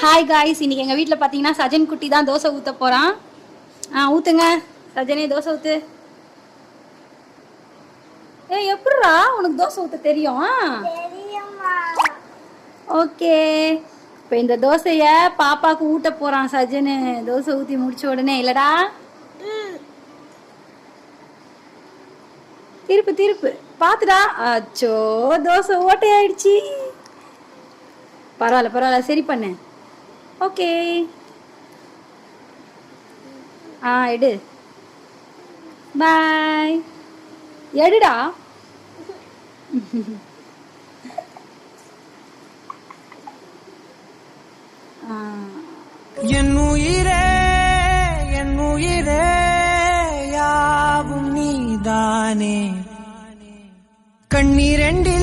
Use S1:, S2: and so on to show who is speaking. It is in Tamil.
S1: ஹாய் காய்ஸ், இன்னைக்கு எங்கள் வீட்டில் பார்த்தீங்கன்னா சஜன் குட்டி தான் தோசை ஊற்ற போகிறான். ஊற்றுங்க சஜனே, தோசை ஊற்று. எப்படிரா உனக்கு தோசை ஊற்ற தெரியும்? ஓகே, இப்போ இந்த தோசையை பாப்பாவுக்கு ஊட்ட போகிறான் சஜனு. தோசை ஊற்றி முடிச்ச உடனே இல்லைடா, திருப்பு திருப்பு பார்த்துடா. அச்சோ, தோசை ஓட்டையாயிடுச்சு. பரவாயில்ல பரவாயில்ல, சரி பண்ணு. ஓகே, எடு. பாய். எடுடா.
S2: என் உயிரே என் உயிரே யாவும் நீதானே, கண்ணீரெண்டில்